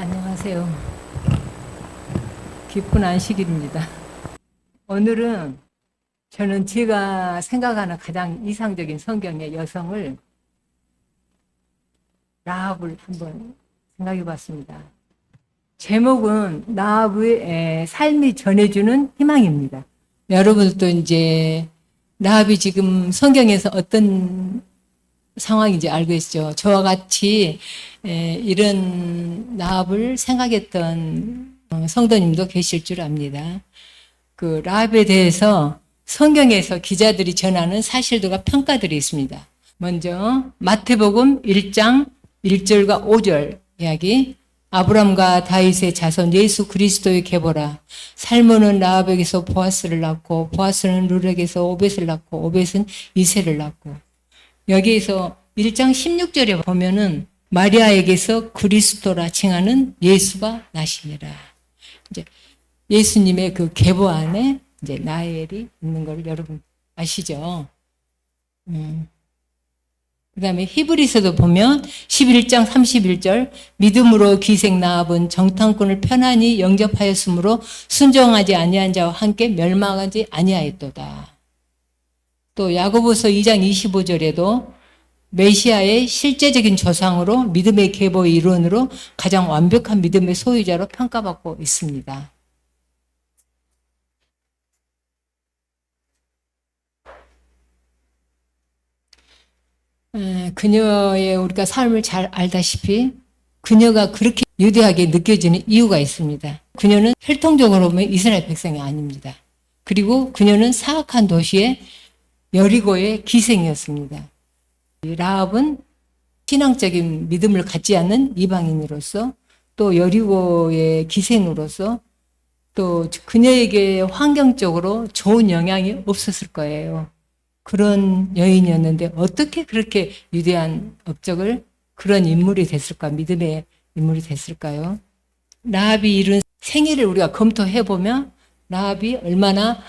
안녕하세요. 기쁜 안식일입니다. 오늘은 저는 제가 생각하는 가장 이상적인 성경의 여성을 라합을 한번 생각해 봤습니다. 제목은 라합의 삶이 전해주는 희망입니다. 여러분도 이제 라합이 지금 성경에서 어떤 상황인지 알고 계시죠? 저와 같이 이런 라합을 생각했던 성도님도 계실 줄 압니다. 그 라합에 대해서 성경에서 기자들이 전하는 사실들과 평가들이 있습니다. 먼저 마태복음 1장 1절과 5절 이야기. 아브람과 다윗의 자손 예수 그리스도의 계보라. 살몬은 라합에게서 보아스를 낳고 보아스는 룻에게서 오벳을 낳고 오벳은 이새를 낳고. 여기에서 1장 16절에 보면은 마리아에게서 그리스도라 칭하는 예수가 나시니라. 이제 예수님의 그 계보 안에 이제 나엘이 있는 걸 여러분 아시죠? 그 다음에 히브리서도 보면 11장 31절 믿음으로 기생 라합은 정탐꾼을 편안히 영접하였으므로 순종하지 아니한 자와 함께 멸망하지 아니하였도다. 또 야고보서 2장 25절에도 메시아의 실제적인 조상으로 믿음의 계보의 일원으로 가장 완벽한 믿음의 소유자로 평가받고 있습니다. 그녀의 우리가 삶을 잘 알다시피 그녀가 그렇게 유대하게 느껴지는 이유가 있습니다. 그녀는 혈통적으로 보면 이스라엘 백성이 아닙니다. 그리고 그녀는 사악한 도시의 여리고의 기생이었습니다. 라합은 신앙적인 믿음을 갖지 않는 이방인으로서 또 여리고의 기생으로서 또 그녀에게 환경적으로 좋은 영향이 없었을 거예요. 그런 여인이었는데 어떻게 그렇게 위대한 업적을 그런 인물이 됐을까? 믿음의 인물이 됐을까요? 라합이 이룬 생애를 우리가 검토해 보면 라합이 얼마나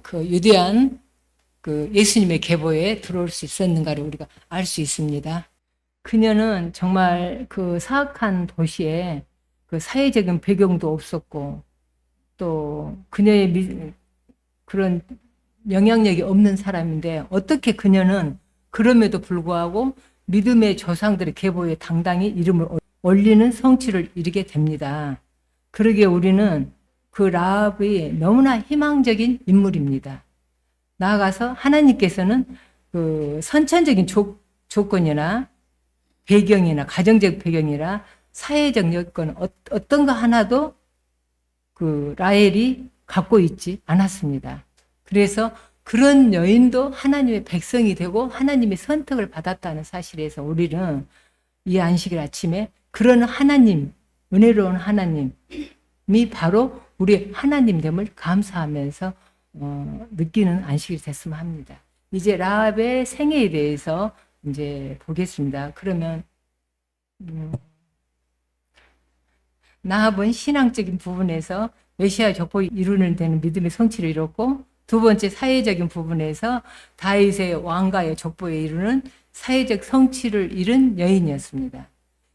그 위대한 그 예수님의 계보에 들어올 수 있었는가를 우리가 알 수 있습니다. 그녀는 정말 그 사악한 도시에 그 사회적인 배경도 없었고 또 그녀의 그런 영향력이 없는 사람인데 어떻게 그녀는 그럼에도 불구하고 믿음의 조상들의 계보에 당당히 이름을 올리는 성취를 이루게 됩니다. 그러기에 우리는 그 라합이 너무나 희망적인 인물입니다. 나아가서 하나님께서는 그 선천적인 조건이나 배경이나 가정적 배경이나 사회적 여건 어떤 거 하나도 그 라헬이 갖고 있지 않았습니다. 그래서 그런 여인도 하나님의 백성이 되고 하나님의 선택을 받았다는 사실에서 우리는 이 안식일 아침에 그런 하나님, 은혜로운 하나님이 바로 우리 하나님됨을 감사하면서 느끼는 안식일이 됐으면 합니다. 이제 라합의 생애에 대해서 이제 보겠습니다. 그러면 라합은 신앙적인 부분에서 메시아 족보를 이루는 데는 믿음의 성취를 이뤘고 두 번째 사회적인 부분에서 다윗의 왕가의 족보에 이루는 사회적 성취를 이룬 여인이었습니다.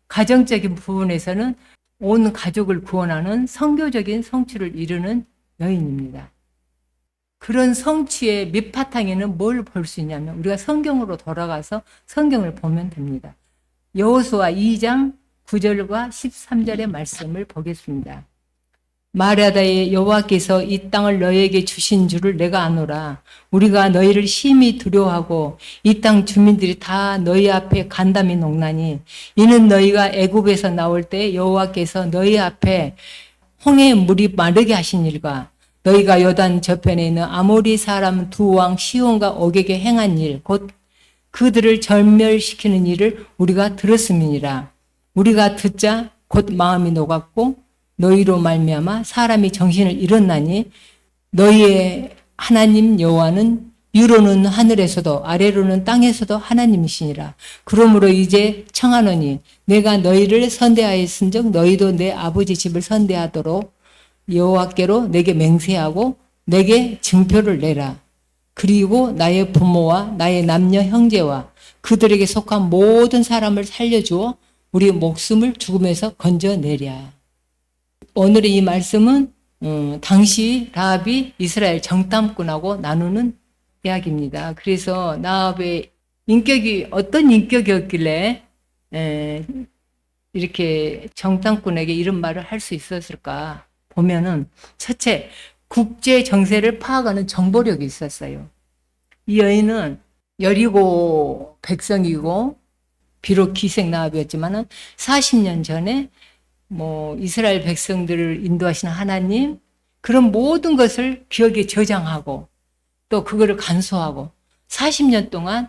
가정적인 부분에서는 온 가족을 구원하는 선교적인 성취를 이루는 여인입니다. 그런 성취의 밑바탕에는 뭘 볼 수 있냐면 우리가 성경으로 돌아가서 성경을 보면 됩니다. 여호수아 2장 9절과 13절의 말씀을 보겠습니다. 말하다에 여호와께서 이 땅을 너희에게 주신 줄을 내가 아노라. 우리가 너희를 심히 두려워하고 이 땅 주민들이 다 너희 앞에 간담이 녹나니 이는 너희가 애굽에서 나올 때 여호와께서 너희 앞에 홍해의 물이 마르게 하신 일과 너희가 요단 저편에 있는 아모리 사람 두 왕 시온과 옥에게 행한 일 곧 그들을 절멸시키는 일을 우리가 들었음이니라. 우리가 듣자 곧 마음이 녹았고 너희로 말미암아 사람이 정신을 잃었나니 너희의 하나님 여호와는 위로는 하늘에서도 아래로는 땅에서도 하나님이시니라. 그러므로 이제 청하노니 내가 너희를 선대하였은즉 너희도 내 아버지 집을 선대하도록 여호와께로 내게 맹세하고 내게 증표를 내라. 그리고 나의 부모와 나의 남녀 형제와 그들에게 속한 모든 사람을 살려주어 우리 목숨을 죽음에서 건져내랴. 오늘의 이 말씀은 당시 라합이 이스라엘 정탐꾼하고 나누는 이야기입니다. 그래서 라합의 인격이 어떤 인격이었길래 이렇게 정탐꾼에게 이런 말을 할 수 있었을까 보면은, 첫째, 국제 정세를 파악하는 정보력이 있었어요. 이 여인은 여리고 백성이고 비록 기생 라합이었지만은 40년 전에 이스라엘 백성들을 인도하시는 하나님, 그런 모든 것을 기억에 저장하고 또 그거를 간수하고 40년 동안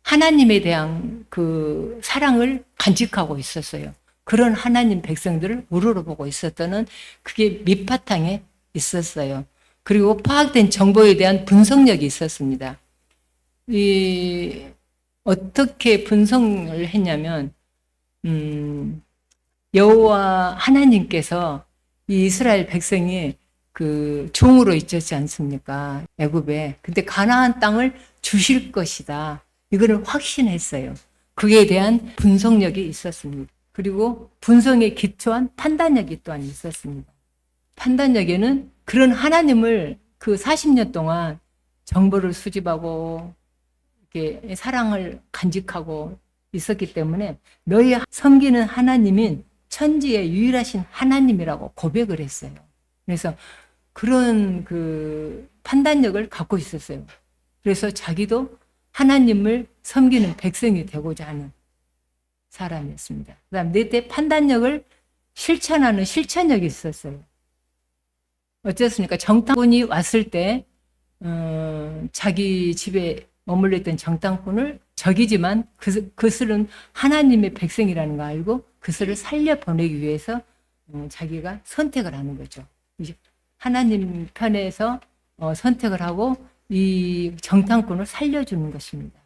하나님에 대한 그 사랑을 간직하고 있었어요. 그런 하나님 백성들을 우러러보고 있었다는, 그게 밑바탕에 있었어요. 그리고 파악된 정보에 대한 분석력이 있었습니다. 어떻게 분석을 했냐면, 여호와 하나님께서 이 이스라엘 백성이 그 종으로 있었지 않습니까? 애굽에. 근데 가나안 땅을 주실 것이다. 이거를 확신했어요. 그에 대한 분석력이 있었습니다. 그리고 분석에 기초한 판단력이 또한 있었습니다. 판단력에는 그런 하나님을 그 40년 동안 정보를 수집하고 이렇게 사랑을 간직하고 있었기 때문에 너희 섬기는 하나님인 천지의 유일하신 하나님이라고 고백을 했어요. 그래서 그런 그 판단력을 갖고 있었어요. 그래서 자기도 하나님을 섬기는 백성이 되고자 하는 사람이었습니다. 그 다음 넷째, 판단력을 실천하는 실천력이 있었어요. 어쨌습니까? 정탐꾼이 왔을 때 자기 집에 머물러 있던 정탐꾼을 적이지만 그들은 하나님의 백성이라는 거 알고 그들을 살려보내기 위해서 자기가 선택을 하는 거죠. 하나님 편에서 선택을 하고 이 정탐꾼을 살려주는 것입니다.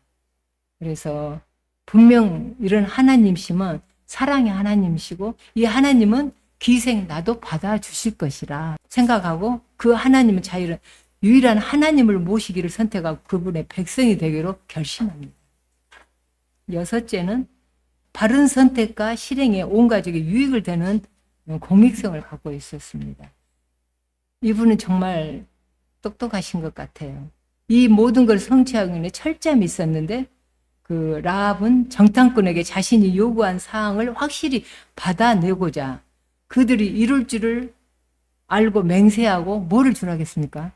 그래서 분명 이런 하나님심은 사랑의 하나님이시고 이 하나님은 기생 나도 받아주실 것이라 생각하고 그 하나님은 자기를 유일한 하나님을 모시기를 선택하고 그분의 백성이 되기로 결심합니다. 여섯째는 바른 선택과 실행에 온 가족이 유익을 되는 공익성을 갖고 있었습니다. 이분은 정말 똑똑하신 것 같아요. 이 모든 걸 성취하기 위해 철저함이 있었는데 그 라합은 정탐꾼에게 자신이 요구한 사항을 확실히 받아내고자 그들이 이룰 줄을 알고 맹세하고 뭐를 주라겠습니까?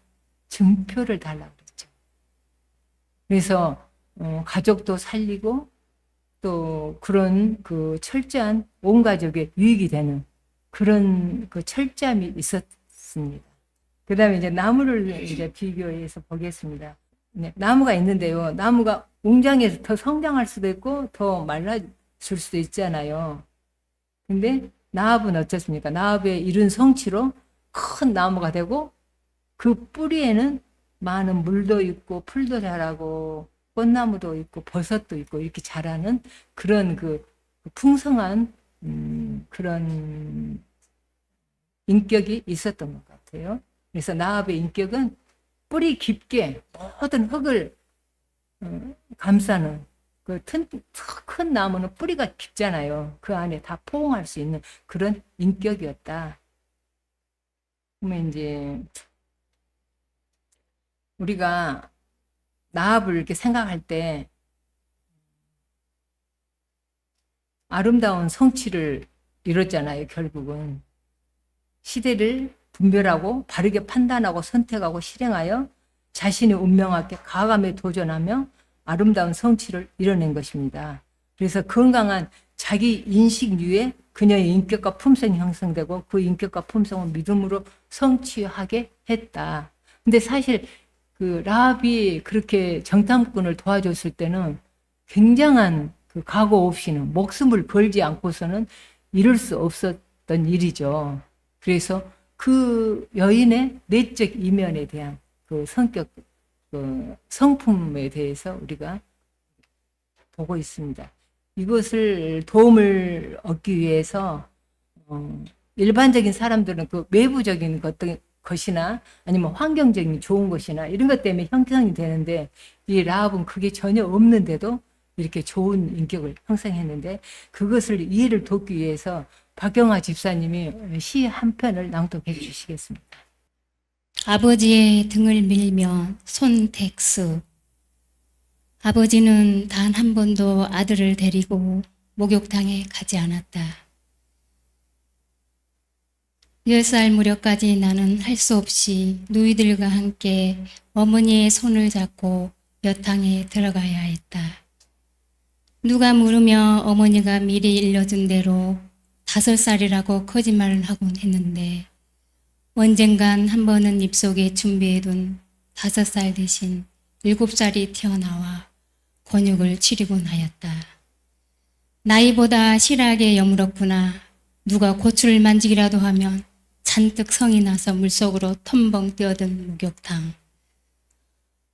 증표를 달라고 그랬죠. 그래서 가족도 살리고 또 그런 그 철저한 온 가족의 유익이 되는 그런 그 철저함이 있었습니다. 그 다음에 이제 나무를 이제 비교해서 보겠습니다. 네, 나무가 있는데요. 나무가 웅장해서 더 성장할 수도 있고 더 말라질 수도 있잖아요. 근데 나합은 어떻습니까? 나합의 이룬 성취로 큰 나무가 되고 그 뿌리에는 많은 물도 있고 풀도 자라고 꽃나무도 있고 버섯도 있고 이렇게 자라는 그런 그 풍성한 그런 인격이 있었던 것 같아요. 그래서 나합의 인격은 뿌리 깊게 모든 흙을 감싸는 그 큰 나무는 뿌리가 깊잖아요. 그 안에 다 포옹할 수 있는 그런 인격이었다. 그러면 이제 우리가 나합을 이렇게 생각할 때 아름다운 성취를 이뤘잖아요. 결국은 시대를 분별하고 바르게 판단하고 선택하고 실행하여 자신의 운명학에 과감히 도전하며 아름다운 성취를 이뤄낸 것입니다. 그래서 건강한 자기 인식 위에 그녀의 인격과 품성이 형성되고 그 인격과 품성을 믿음으로 성취하게 했다. 근데 사실 그 라합이 그렇게 정탐꾼을 도와줬을 때는 굉장한 그 각오 없이는 목숨을 걸지 않고서는 이룰 수 없었던 일이죠. 그래서 그 여인의 내적 이면에 대한 그 성격, 그 성품에 대해서 우리가 보고 있습니다. 이것을 도움을 얻기 위해서 일반적인 사람들은 그 외부적인 것이나 아니면 환경적인 좋은 것이나 이런 것 때문에 형성이 되는데 이 라합은 그게 전혀 없는데도 이렇게 좋은 인격을 형성했는데 그것을 이해를 돕기 위해서 박경화 집사님이 시 한 편을 낭독해 주시겠습니다. 아버지의 등을 밀며 손택수. 아버지는 단 한 번도 아들을 데리고 목욕탕에 가지 않았다. 10살 무렵까지 나는 할 수 없이 누이들과 함께 어머니의 손을 잡고 여탕에 들어가야 했다. 누가 물으며 어머니가 미리 일러준 대로 5살이라고 거짓말을 하곤 했는데 언젠간 한 번은 입속에 준비해둔 5살 대신 7살이 튀어나와 곤욕을 치르곤 하였다. 나이보다 실하게 여물었구나. 누가 고추를 만지기라도 하면 잔뜩 성이 나서 물속으로 텀벙 뛰어든 목욕탕.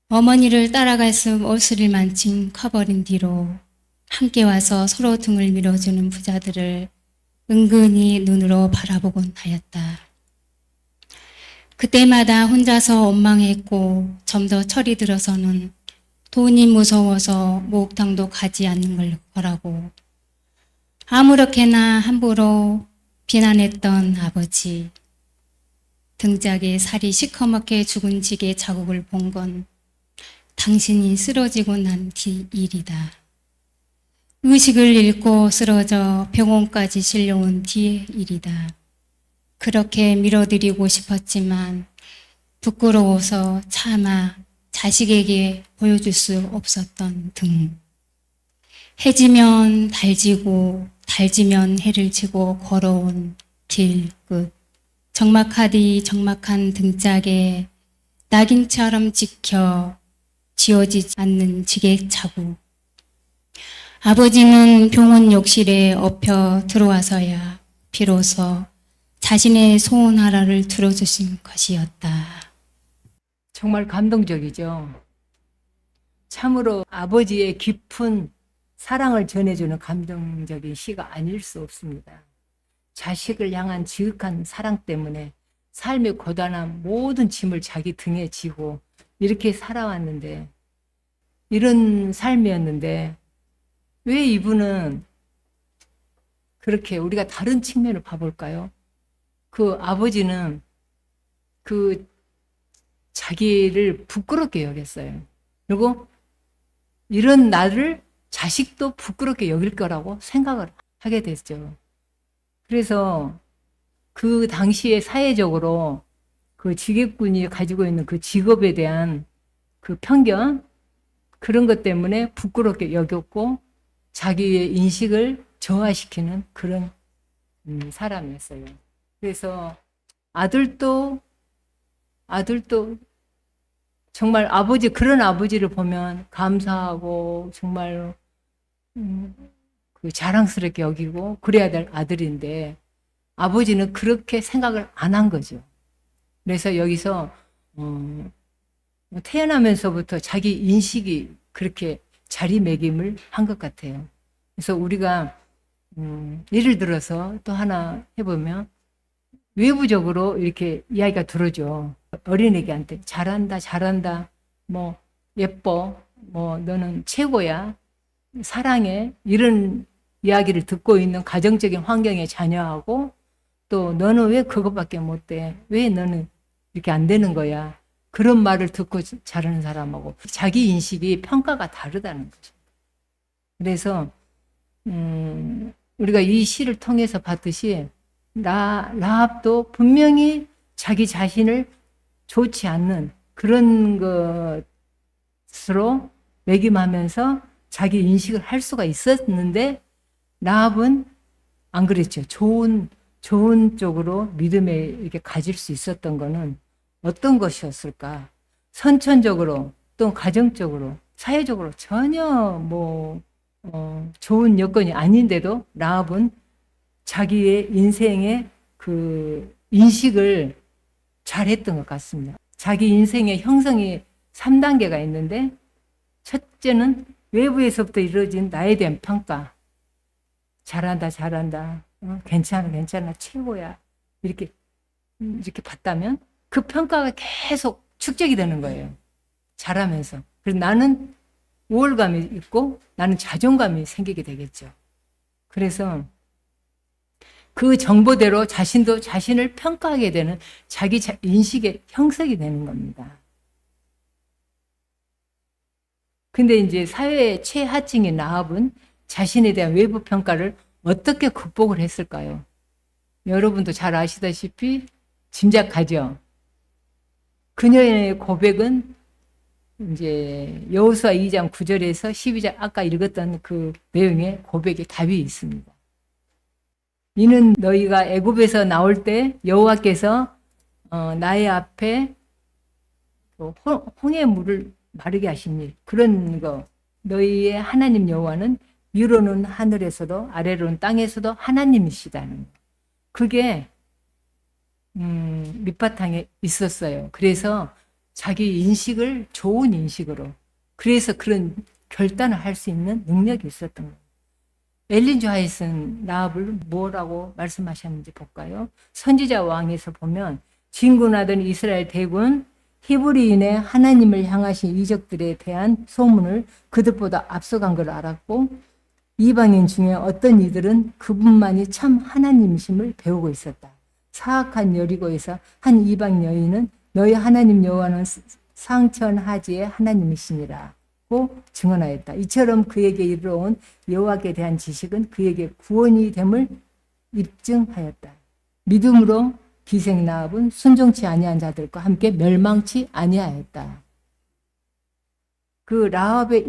어머니를 따라갈 수 없을 만큼 커버린 뒤로 함께 와서 서로 등을 밀어주는 부자들을 은근히 눈으로 바라보곤 하였다. 그때마다 혼자서 원망했고 좀 더 철이 들어서는 돈이 무서워서 목욕탕도 가지 않는 거라고 아무렇게나 함부로 비난했던 아버지. 등짝에 살이 시커멓게 죽은 지게 자국을 본 건 당신이 쓰러지고 난 뒤 일이다. 의식을 잃고 쓰러져 병원까지 실려온 뒤의 일이다. 그렇게 밀어드리고 싶었지만 부끄러워서 차마 자식에게 보여줄 수 없었던 등. 해지면 달지고 달지면 해를 지고 걸어온 길 끝. 적막하디 적막한 등짝에 낙인처럼 찍혀 지워지지 않는 지게 자국. 아버지는 병원 욕실에 엎혀 들어와서야 비로소 자신의 소원 하나를 들어주신 것이었다. 정말 감동적이죠. 참으로 아버지의 깊은 사랑을 전해주는 감동적인 시가 아닐 수 없습니다. 자식을 향한 지극한 사랑 때문에 삶의 고단한 모든 짐을 자기 등에 지고 이렇게 살아왔는데, 이런 삶이었는데 왜 이분은 그렇게, 우리가 다른 측면을 봐볼까요? 그 아버지는 그 자기를 부끄럽게 여겼어요. 그리고 이런 나를 자식도 부끄럽게 여길 거라고 생각을 하게 됐죠. 그래서 그 당시에 사회적으로 그 지객꾼이 가지고 있는 그 직업에 대한 그 편견, 그런 것 때문에 부끄럽게 여겼고 자기의 인식을 저하시키는 그런 사람이었어요. 그래서 아들도 정말 아버지, 그런 아버지를 보면 감사하고 정말 그 자랑스럽게 여기고 그래야 될 아들인데, 아버지는 그렇게 생각을 안 한 거죠. 그래서 여기서 태어나면서부터 자기 인식이 그렇게 자리매김을 한 것 같아요. 그래서 우리가 예를 들어서 또 하나 해보면, 외부적으로 이렇게 이야기가 들어오죠. 어린애기한테 잘한다, 잘한다, 뭐 예뻐, 뭐 너는 최고야, 사랑해, 이런 이야기를 듣고 있는 가정적인 환경의 자녀하고, 또 너는 왜 그것밖에 못돼, 왜 너는 이렇게 안 되는 거야, 그런 말을 듣고 자라는 사람하고 자기 인식이, 평가가 다르다는 거죠. 그래서 우리가 이 시를 통해서 봤듯이 라합도 분명히 자기 자신을 좋지 않는 그런 것으로 매김하면서 자기 인식을 할 수가 있었는데, 라합은 안 그랬죠. 좋은 쪽으로 믿음에 이렇게 가질 수 있었던 거는 어떤 것이었을까? 선천적으로, 또 가정적으로, 사회적으로 전혀 좋은 여건이 아닌데도 라합은 자기의 인생의 그 인식을 잘했던 것 같습니다. 자기 인생의 형성이 3단계가 있는데, 첫째는 외부에서부터 이루어진 나에 대한 평가. 잘한다, 잘한다, 괜찮아, 최고야, 이렇게 봤다면 그 평가가 계속 축적이 되는 거예요. 잘하면서. 그래서 나는 우월감이 있고 나는 자존감이 생기게 되겠죠. 그래서 그 정보대로 자신도 자신을 평가하게 되는 자기 인식의 형성이 되는 겁니다. 근데 이제 사회의 최하층인 라합은 자신에 대한 외부 평가를 어떻게 극복을 했을까요? 여러분도 잘 아시다시피 짐작하죠. 그녀의 고백은 이제 여호수아 2장 9절에서 12장 아까 읽었던 그 내용에 고백의 답이 있습니다. 이는 너희가 애굽에서 나올 때 여호와께서 나의 앞에 홍해 물을 마르게 하신 일, 그런 거. 너희의 하나님 여호와는 위로는 하늘에서도 아래로는 땅에서도 하나님이시다는 거. 그게 밑바탕에 있었어요. 그래서 자기 인식을 좋은 인식으로, 그래서 그런 결단을 할 수 있는 능력이 있었던 거예요. 엘린 주 화이트는 라합을 뭐라고 말씀하셨는지 볼까요? 선지자 왕에서 보면 진군하던 이스라엘 대군 히브리인의 하나님을 향하신 이적들에 대한 소문을 그들보다 앞서간 걸 알았고, 이방인 중에 어떤 이들은 그분만이 참 하나님이심을 배우고 있었다. 사악한 여리고에서 한 이방 여인은 너희 하나님 여호와는 상천하지의 하나님이시니라고 증언하였다. 이처럼 그에게 이르러온 여호와께 대한 지식은 그에게 구원이 됨을 입증하였다. 믿음으로 기생 라합은 순종치 아니한 자들과 함께 멸망치 아니하였다. 그 라합의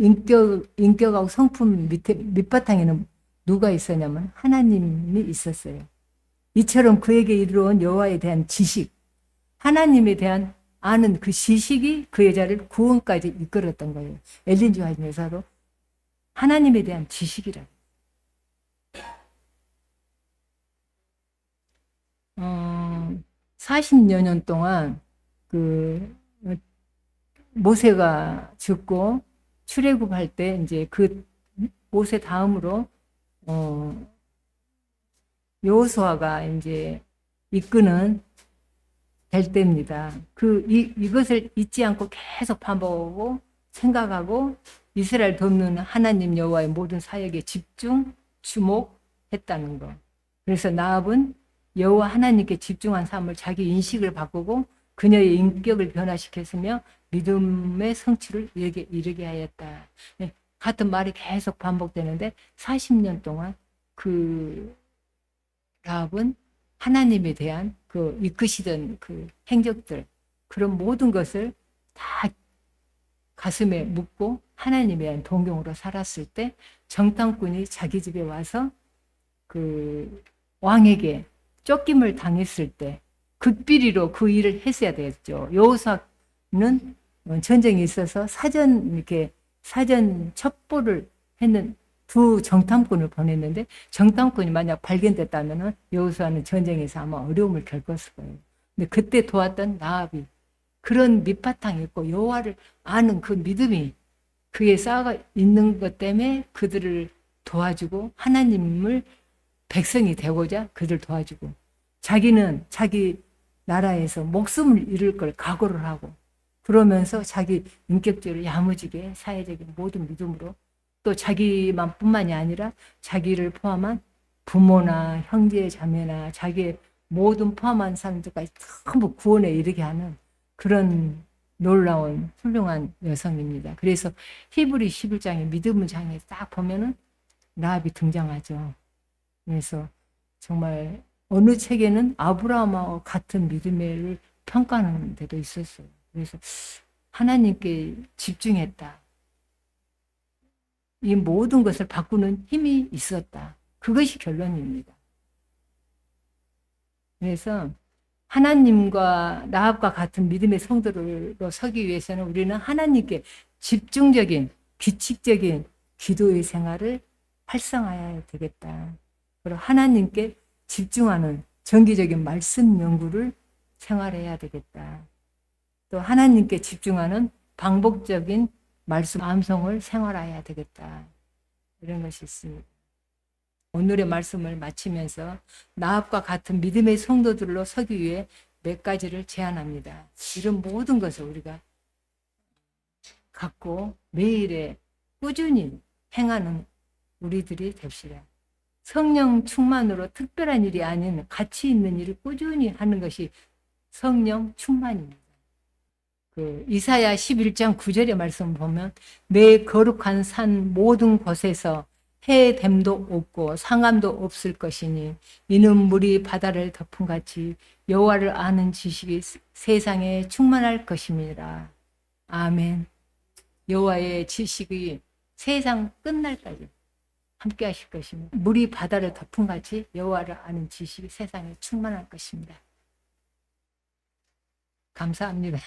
인격하고 성품 밑바탕에는 누가 있었냐면 하나님이 있었어요. 이처럼 그에게 이르러온 여호와에 대한 지식, 하나님에 대한 아는 그 지식이 그 여자를 구원까지 이끌었던 거예요. 엘린 주 화이트 여사도 하나님에 대한 지식이라. 40여 년 동안 그 모세가 죽고 출애굽할 때 이제 그 모세 다음으로 여호수아가 이제 이끄는 될 때입니다. 이것을 잊지 않고 계속 반복하고 생각하고 이스라엘 돕는 하나님 여호와의 모든 사역에 집중, 주목했다는 거. 그래서 나합은 여호와 하나님께 집중한 삶을 자기 인식을 바꾸고 그녀의 인격을 변화시켰으며 믿음의 성취를 이르게 하였다. 네, 같은 말이 계속 반복되는데 40년 동안 그 라합은 하나님에 대한 그 이끄시던 그 행적들, 그런 모든 것을 다 가슴에 묻고 하나님에 대한 동경으로 살았을 때 정탐꾼이 자기 집에 와서 그 왕에게 쫓김을 당했을 때 극비리로 그 일을 했어야 되겠죠. 여호수아는 전쟁이 있어서 사전 첩보를 했는 두 정탐꾼을 보냈는데 정탐꾼이 만약 발견됐다면 여호수아는 전쟁에서 아마 어려움을 겪었을 거예요. 근데 그때 도왔던 라합이 그런 밑바탕이 있고 여호와를 아는 그 믿음이 그에 쌓아 있는 것 때문에 그들을 도와주고 하나님을 백성이 되고자 그들 도와주고, 자기는 자기 나라에서 목숨을 잃을 걸 각오를 하고, 그러면서 자기 인격적으로 야무지게 사회적인 모든 믿음으로 또 자기만 뿐만이 아니라 자기를 포함한 부모나 형제 자매나 자기의 모든 포함한 사람들까지 전부 구원에 이르게 하는 그런 놀라운 훌륭한 여성입니다. 그래서 히브리 11장의 믿음의 장에 딱 보면은 라합이 등장하죠. 그래서 정말 어느 책에는 아브라함과 같은 믿음을 평가하는 데도 있었어요. 그래서 하나님께 집중했다. 이 모든 것을 바꾸는 힘이 있었다. 그것이 결론입니다. 그래서 하나님과 라합과 같은 믿음의 성도로 서기 위해서는 우리는 하나님께 집중적인 규칙적인 기도의 생활을 활성화해야 되겠다. 그리고 하나님께 집중하는 정기적인 말씀 연구를 생활해야 되겠다. 또 하나님께 집중하는 반복적인 말씀 암송을 생활해야 되겠다. 이런 것이 있습니다. 오늘의 말씀을 마치면서 라합과 같은 믿음의 성도들로 서기 위해 몇 가지를 제안합니다. 이런 모든 것을 우리가 갖고 매일의 꾸준히 행하는 우리들이 됩시다. 성령 충만으로 특별한 일이 아닌 가치 있는 일을 꾸준히 하는 것이 성령 충만입니다. 이사야 11장 9절의 말씀 보면 내 거룩한 산 모든 곳에서 해됨도 없고 상함도 없을 것이니 이는 물이 바다를 덮은 같이 여호와를 아는 지식이 세상에 충만할 것입니다. 아멘. 여호와의 지식이 세상 끝날까지 함께 하실 것입니다. 물이 바다를 덮은 같이 여호와를 아는 지식이 세상에 충만할 것입니다. 감사합니다.